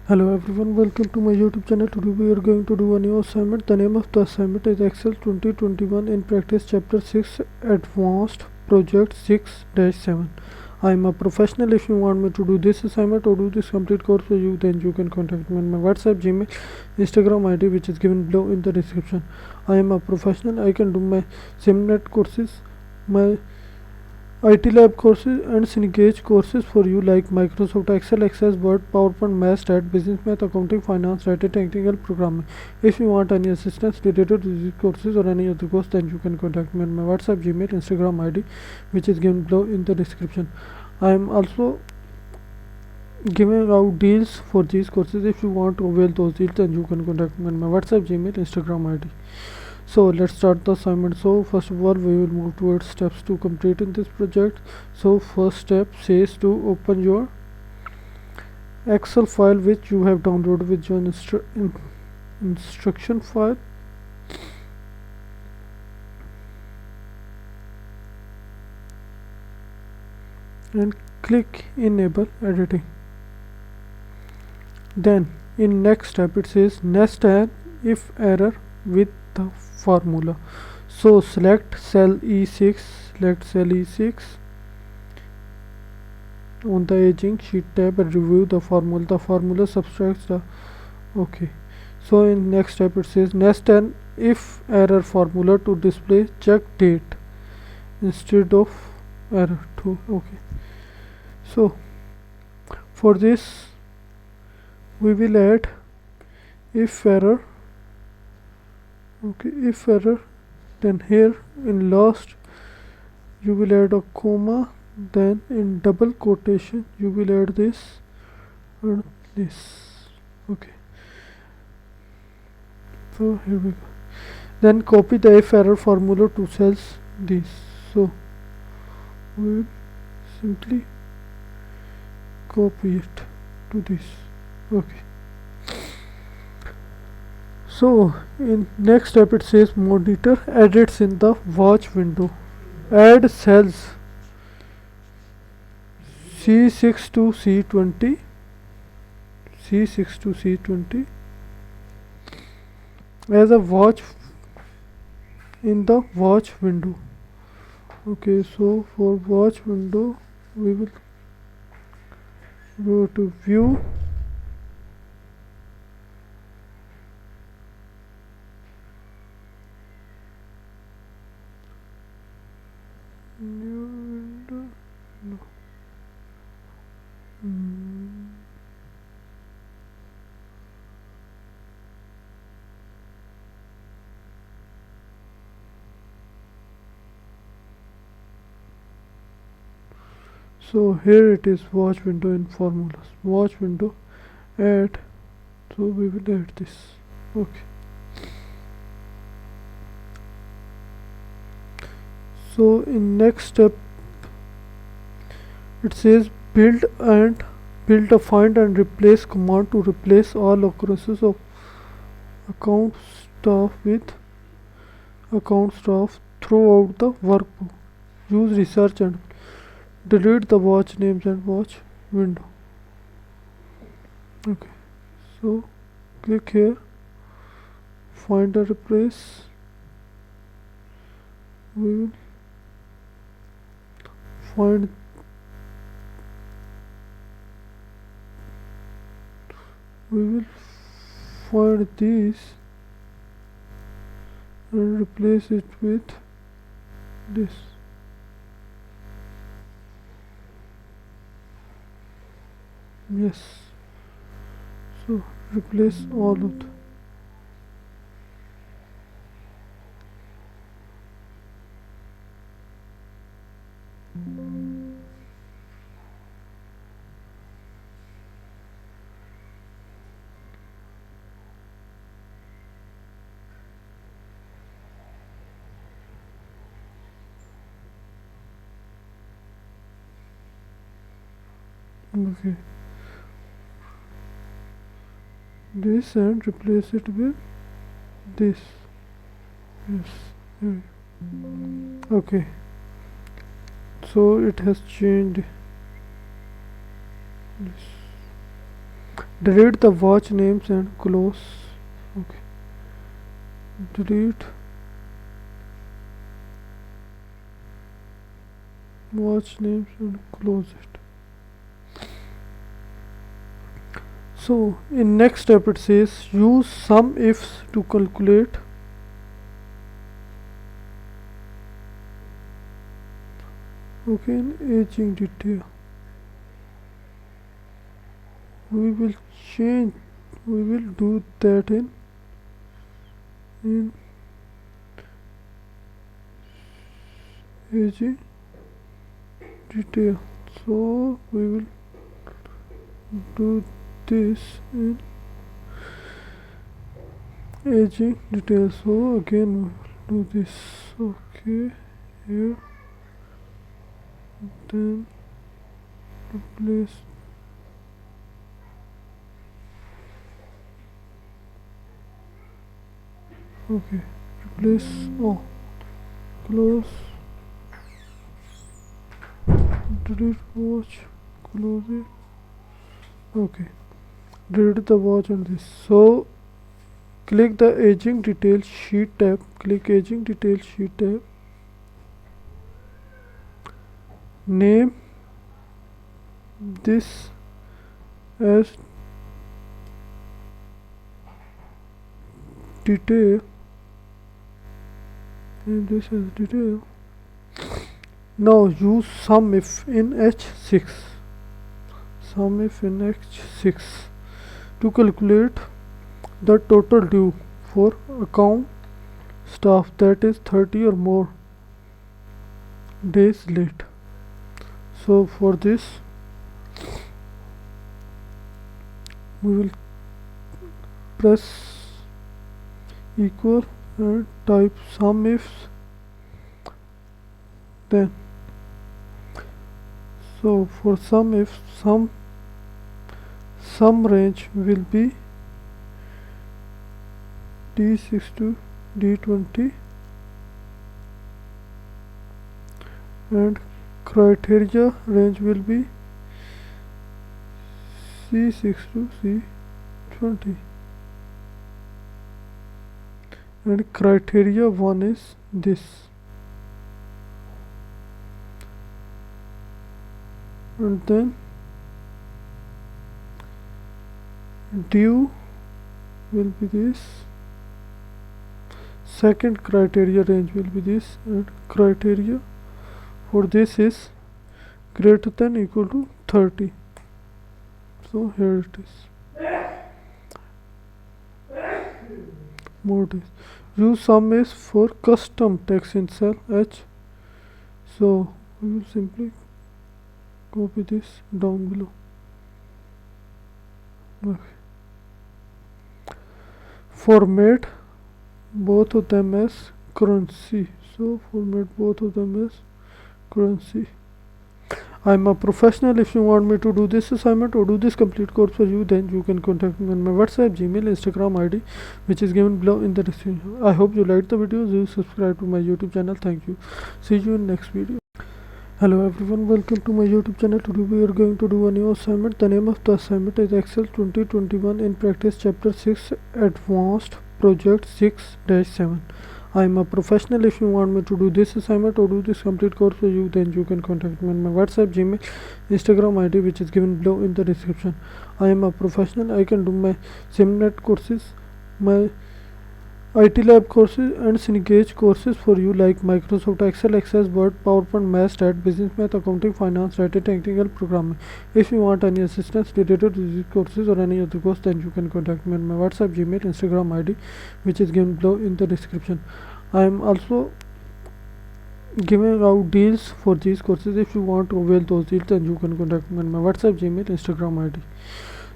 Hello everyone, welcome to my YouTube channel. Today we are going to do a new assignment. The name of the assignment is Excel 2021 in Practice Chapter 6 Advanced Project 6-7. I am a professional. If you want me to do this assignment or do this complete course for you, then you can contact me on my WhatsApp, Gmail, Instagram ID, which is given below in the description. I am a professional. I can do my Simnet courses, my Mytlab courses and Cengage courses for you like Microsoft Excel, Access, Word, PowerPoint, Math, Stat, Business Math, Accounting, Finance, Writing, Technical Programming. If you want any assistance related to these courses or any other course, then you can contact me on my WhatsApp, Gmail, Instagram ID, which is given below in the description. I am also giving out deals for these courses. If you want to avail those deals, then you can contact me on my WhatsApp, Gmail, Instagram ID. So let's start the assignment. So first of all, we will move towards steps to complete in this project. So first step says to open your Excel file which you have downloaded with your instruction file, and click enable editing. Then in next step it says nest an if error with the formula. So select cell E6, on the aging sheet tab and review the formula. The formula subtracts the okay. So in next step it says nest an if error formula to display check date instead of error 2. Okay, so for this we will add if error. Okay, if error, then here in last you will add a comma, then in double quotation you will add this and this. Okay, so here we go. Then copy the if error formula to cells these. So we will simply copy it to this. Okay, so in next step it says monitor edits in the watch window. Add cells C6 to C20, C6 to C20 as a watch in the watch window. Okay, so for watch window we will go to view, new window, no. So here it is watch window in formulas, watch window, add, so we will add this. Okay, so in next step it says build a find and replace command to replace all occurrences of account staff with account staff throughout the workbook. Use research and delete the watch names and watch window. Okay, so click here, find and replace. We will find these and replace it with this. Yes, so replace all of them. Okay, this and replace it with this. Yes. Okay, so it has changed this. delete the watch names and close. Okay, delete watch names and close it. So in next step it says use sum ifs to calculate in aging detail. We will do that in aging detail. So we will do this in aging detail. So again we will do this. Okay, here, then replace close, delete watch, close it. Okay, delete the watch on this. So click the aging detail sheet tab, name this as detail, now use sum if in H6 to calculate the total due for account staff, that is 30 or more days late. So for this we will press equal and type sum ifs, then so for sum if sum range will be D6 to D20 and criteria range will be C6 to C20 and criteria 1 is this, and then due will be this, second criteria range will be this, and criteria for this is greater than equal to 30. So here it is. More days. Use sum is for custom text in cell H. So we will simply copy this down below. Okay. Format both of them as currency. So format both of them as currency. I'm a professional. If you want me to do this assignment or do this complete course for you, then you can contact me on my WhatsApp, Gmail, Instagram ID, which is given below in the description. I hope you liked the video. Do subscribe to my YouTube channel. Thank you. See you in next video. Hello everyone, welcome to my YouTube channel. Today we are going to do a new assignment. The name of the assignment is Excel 2021 in practice chapter 6 advanced project 6-7. I am a professional. If you want me to do this assignment or do this complete course for you, then you can contact me on my WhatsApp, Gmail, Instagram ID, which is given below in the description. I am a professional. I can do my Simnet courses, my Mytlab courses and Cengage courses for you, like Microsoft Excel, Access, Word, PowerPoint, Math, Stat, Business Math, Accounting, Finance, Data, Technical Programming. If you want any assistance related to these courses or any other course, then you can contact me on my WhatsApp, Gmail, Instagram ID, which is given below in the description. I am also giving out deals for these courses. If you want to avail those deals, then you can contact me on my WhatsApp, Gmail, Instagram ID.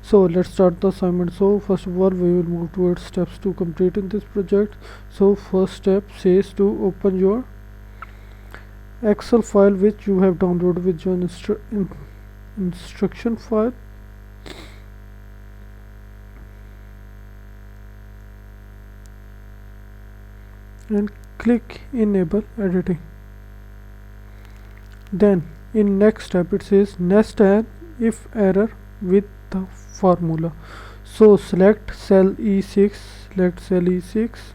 So let's start the assignment. So first of all, we will move towards steps to complete in this project. So first step says to open your Excel file which you have downloaded with your instruction file. And click enable editing. Then in next step it says nest an if error with the formula. So select cell E6, select cell E6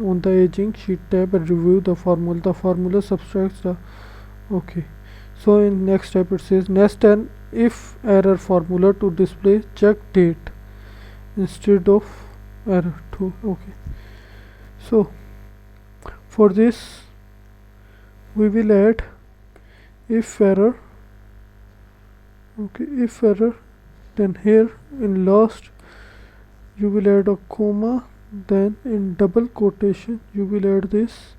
on the aging sheet tab and review the formula. The formula subtracts the okay. So in next step it says nest an if error formula to display check date instead of error 2. Okay, so for this we will add if error. Okay, if error, then here in last you will add a comma, then in double quotation you will add this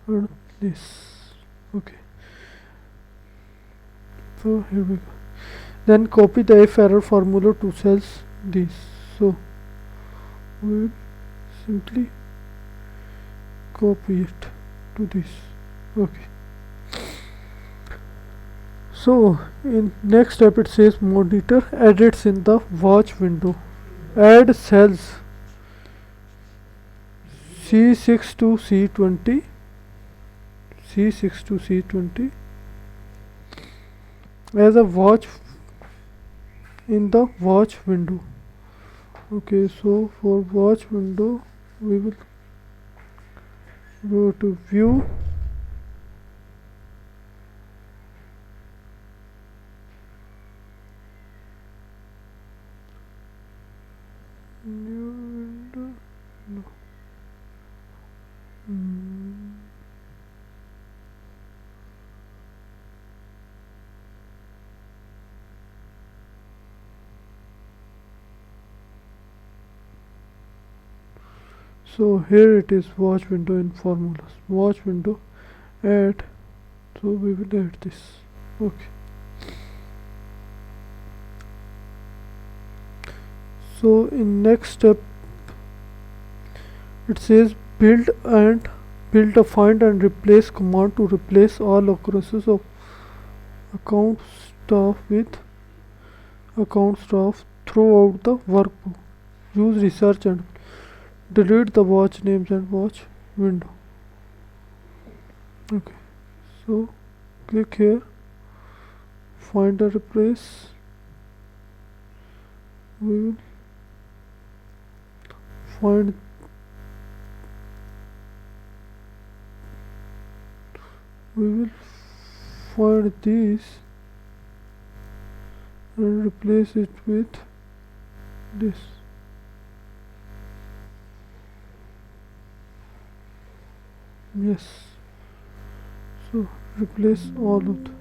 and this. Okay, so here we go. Then copy the if error formula to cells these. So we will simply copy it to this. Okay, so in next step it says monitor edits in the watch window. Add cells C6 to C20, C6 to C20 as a watch in the watch window. Okay, so for watch window we will go to view, new window, no. So here it is watch window in formulas, watch window, add, so we will add this. Okay, so in next step it says build a find and replace command to replace all occurrences of account staff with account staff throughout the workbook. Use research and delete the watch names and watch window. Okay, so click here, find and replace. We will find these and replace it with this. Yes, so replace all of them.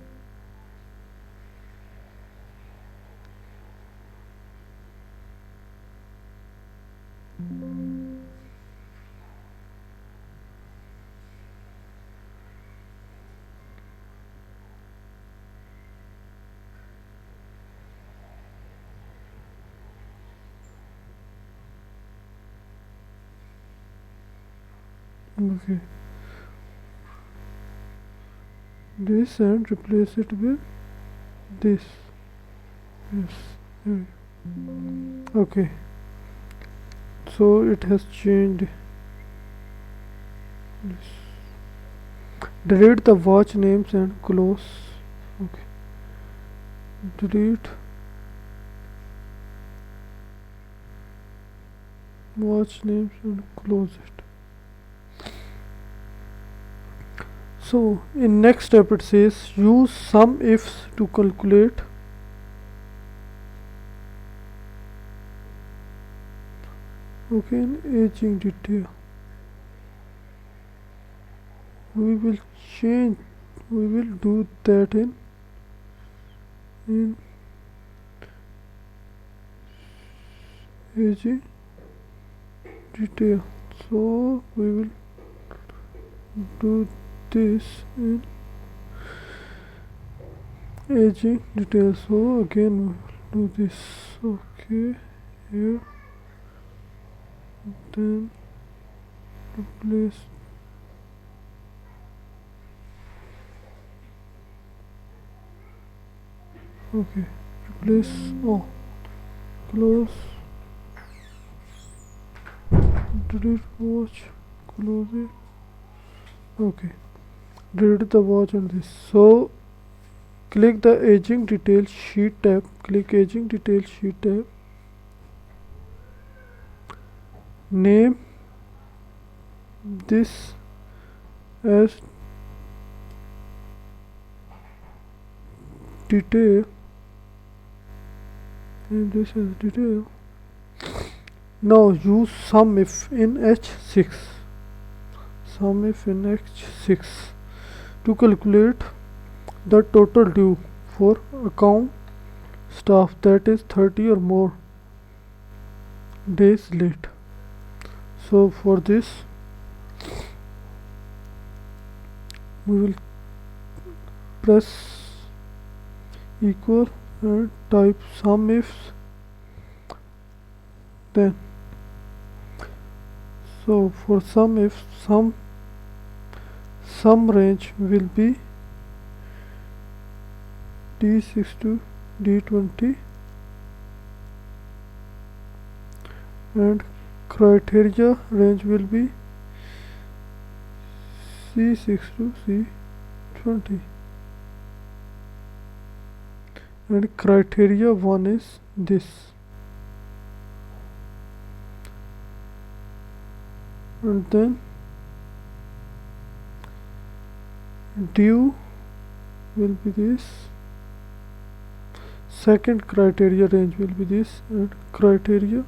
Okay, this and replace it with this. Yes. Okay, so it has changed this. Delete the watch names and close. Okay, delete watch names and close it. So in next step it says use sum ifs to calculate in aging detail. We will do that in aging detail. So we will do this in aging detail. So again we will do this. Okay, here, then replace replace all, close, delete watch, close it. Okay, delete the watch and this. So Click the aging details sheet tab. Click aging details sheet tab. Name this as detail. Name this as detail. Now use sum if in H6. Sum if in H6 to calculate the total due for account staff, that is 30 or more days late. So for this we will press equal and type sum ifs, then so for sum if sum range will be D6 to D20 and criteria range will be C6 to C20 and criteria 1 is this, and then due will be this, second criteria range will be this, and criteria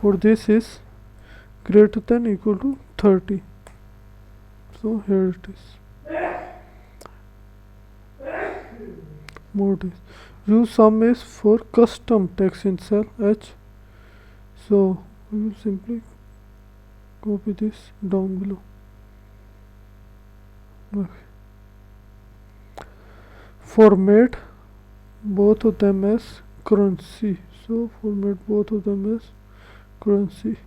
for this is greater than equal to 30. So here it is. More days. Use sum is for custom text in cell H. So we will simply copy this down below. Okay. Format both of them as currency. So format both of them as currency.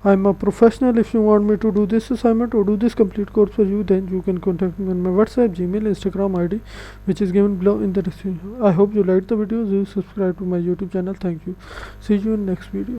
I'm a professional. If you want me to do this assignment or do this complete course for you, then you can contact me on my WhatsApp, Gmail, Instagram ID, which is given below in the description. I hope you liked the video. Do subscribe to my YouTube channel. Thank you. See you in next video.